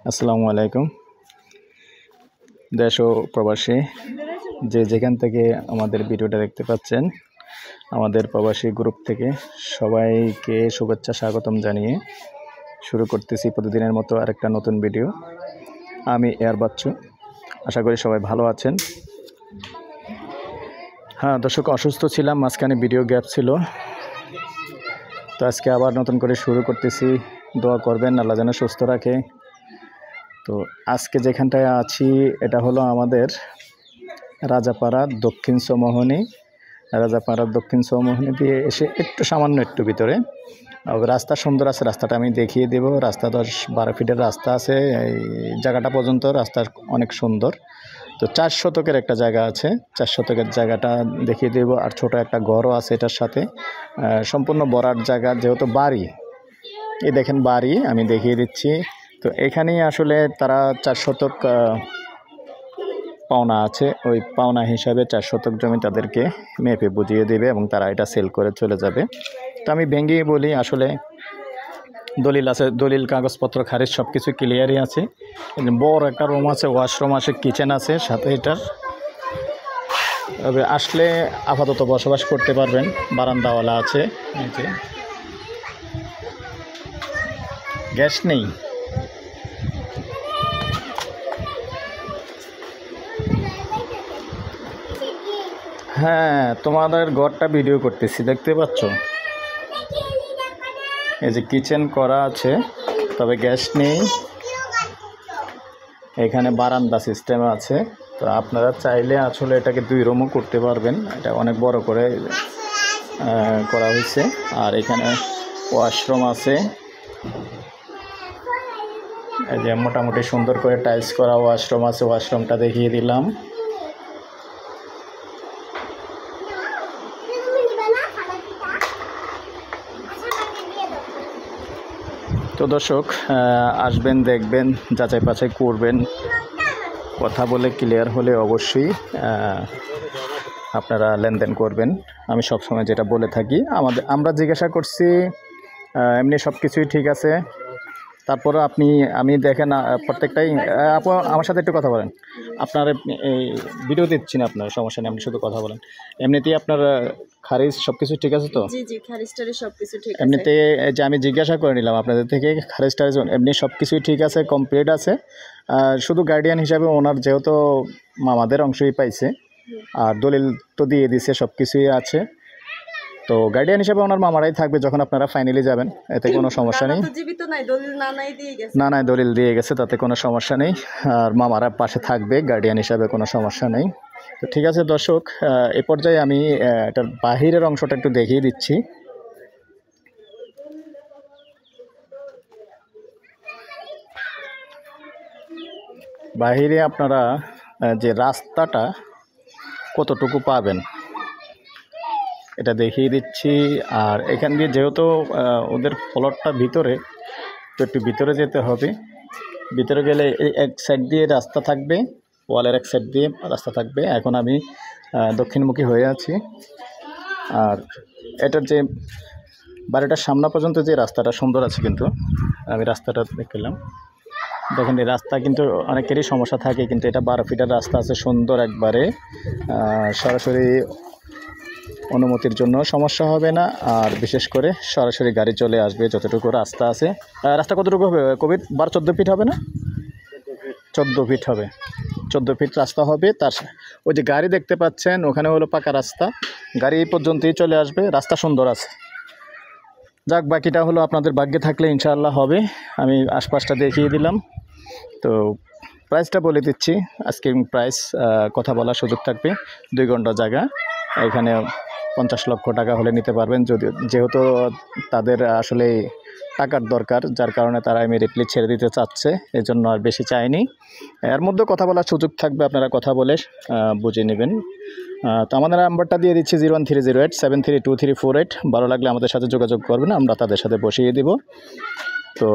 আসসালামু আলাইকুম। দেশ ও প্রবাসী যে যেখান থেকে আমাদের ভিডিওটা দেখতে পাচ্ছেন, আমাদের প্রবাসী গ্রুপ থেকে সবাইকে শুভেচ্ছা স্বাগতম জানিয়ে শুরু করতেছি প্রতিদিনের মতো আরেকটা নতুন ভিডিও। আমি এয়ার বাচ্চু, আশা করি সবাই ভালো আছেন। হ্যাঁ দর্শক, অসুস্থ ছিলাম, মাঝখানে ভিডিও গ্যাপ ছিল, তো আজকে আবার নতুন করে শুরু করতেছি। দোয়া করবেন আল্লাহ যেন সুস্থ রাখে। তো আজকে যেখানটায় আছি এটা হলো আমাদের রাজাপাড়া দক্ষিণ চৌমোহনী। রাজাপাড়ার দক্ষিণ চৌমোহনী দিয়ে এসে সামান্য একটু ভিতরে রাস্তা সুন্দর আছে, রাস্তাটা আমি দেখিয়ে দেব। রাস্তা 10-12 ফিটের রাস্তা আছে, এই জায়গাটা পর্যন্ত রাস্তা অনেক সুন্দর। তো 4 শতকের একটা জায়গা আছে, 4 শতকের জায়গাটা দেখিয়ে দেব। আর ছোট একটা ঘরও আছে এটার সাথে, সম্পূর্ণ বড়ার জায়গা যেহেতু বাড়ি। এই দেখেন বাড়ি আমি দেখিয়ে দিচ্ছি। তো এখানেই আসলে তারা 4 শতক পাওনা আছে, ওই পাওনা হিসাবে 4 শতক জমি তাদেরকে মেপে বুঝিয়ে দেবে এবং তারা এটা সেল করে চলে যাবে। তো আমি ভেঙেই বলি, আসলে দলিল আছে, দলিল কাগজপত্র খারিজ সব কিছু ক্লিয়ারই আছে। বড় একটা রুম আছে, ওয়াশরুম আছে, কিচেন আছে সাথে। এটার তবে আসলে আপাতত বসবাস করতে পারবেন, বারান্দাওয়ালা আছে। এই যে গ্যাস নেই, হ্যাঁ তোমাদের ঘরটা ভিডিও করতেছি, দেখতে পাচ্ছ। এই যে কিচেন করা আছে, তবে গ্যাস নেই। এখানে বারান্দা সিস্টেম আছে। তো আপনারা চাইলে আসলে এটাকে 2 রুমও করতে পারবেন, এটা অনেক বড় করে করা হয়েছে। আর এখানে ওয়াশরুম আছে, এই যে মোটামুটি সুন্দর করে টাইলস করা ওয়াশরুম আছে। ওয়াশরুমটা দেখিয়ে দিলাম। তো দর্শক আসবেন, দেখবেন, যাচাই বাছাই করবেন। কথা বলে ক্লিয়ার হলে অবশ্যই আপনারা লেনদেন করবেন। আমি সবসময় যেটা বলে থাকি, আমরা জিজ্ঞাসা করছি এমনি সব কিছুই ঠিক আছে। তারপরে আমি দেখেন প্রত্যেকটাই আমার সাথে একটু কথা বলেন। আপনার এই ভিডিও দিচ্ছি না, আপনার সমস্যা নেই, আপনি শুধু কথা বলেন। এমনিতেই আপনার খারিজ সব কিছু ঠিক আছে তো? জি জি, খারিজ টারিজ সব কিছু ঠিক আছে। এমনিতে যে আমি জিজ্ঞাসা করে নিলাম আপনাদের থেকে, খারিজ টারিজ এমনি সব কিছুই ঠিক আছে, কমপ্লিট আছে। শুধু গার্ডিয়ান হিসাবে ওনার যেহেতু মামাদের অংশই পাইছে, আর দলিল তো দিয়ে দিছে, সব কিছুই আছে। তো গার্ডিয়ান হিসাবে ওনার মামারাই থাকবে যখন আপনারা ফাইনালি যাবেন, এতে কোনো সমস্যা নেই। না না, দলিল দিয়ে গেছে, তাতে কোনো সমস্যা নেই। আর মামারা পাশে থাকবে গার্ডিয়ান হিসাবে, কোনো সমস্যা নেই। তো ঠিক আছে দর্শক, এ পর্যায়ে আমি এটার বাহিরের অংশটা একটু দেখিয়ে দিচ্ছি। বাহিরে আপনারা যে রাস্তাটা কতটুকু পাবেন এটা দেখিয়ে দিচ্ছি। আর এখান দিয়ে যেহেতু ওদের প্লটটা ভিতরে, তো একটু ভিতরে যেতে হবে। ভিতরে গেলে এক সাইড দিয়ে রাস্তা থাকবে, ওয়ালের এক সাইড দিয়ে রাস্তা থাকবে। এখন আমি দক্ষিণমুখী হয়ে আছি। আর এটার যে বাড়িটার সামনা পর্যন্ত যে রাস্তাটা সুন্দর আছে, কিন্তু আমি রাস্তাটা দেখলাম, দেখেন এই রাস্তা কিন্তু অনেকেরই সমস্যা থাকে, কিন্তু এটা 12 ফিটের রাস্তা আছে, সুন্দর একবারে। সরাসরি অনুমতির জন্য সমস্যা হবে না, আর বিশেষ করে সরাসরি গাড়ি চলে আসবে যতটুকু রাস্তা আছে। রাস্তা কতটুকু হবে কবির? 12-14 ফিট হবে না? 14 ফিট হবে, 14 ফিট রাস্তা হবে। তার ওই যে গাড়ি দেখতে পাচ্ছেন ওখানে হলো পাকা রাস্তা, গাড়ি এই পর্যন্তই চলে আসবে, রাস্তা সুন্দর আছে। যাক, বাকিটা হলো আপনাদের ভাগ্যে থাকলে ইনশাআল্লাহ হবে। আমি আশপাশটা দেখিয়ে দিলাম। তো প্রাইসটা বলে দিচ্ছি, আজকে প্রাইস কথা বলার সুযোগ থাকবে। 2 ঘন্টা জায়গা, এখানে 50 লক্ষ টাকা হলে নিতে পারবেন। যেহেতু তাদের আসলে টাকার দরকার, যার কারণে তারা ইমিডিয়েটলি ছেড়ে দিতে চাচ্ছে, এজন্য আর বেশি চায়নি। এর মধ্যে কথা বলার সুযোগ থাকবে, আপনারা কথা বলে বুঝে নেবেন। তো আমাদের নাম্বারটা দিয়ে দিচ্ছি 01308732348। ভালো লাগলে আমাদের সাথে যোগাযোগ করবেন, আমরা তাদের সাথে বসিয়ে দিব। তো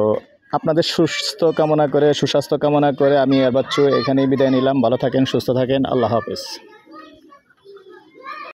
আপনাদের সুস্বাস্থ্য কামনা করে আমি এয়ার বাচ্চু এখানেই বিদায় নিলাম। ভালো থাকেন, সুস্থ থাকেন, আল্লাহ হাফেজ।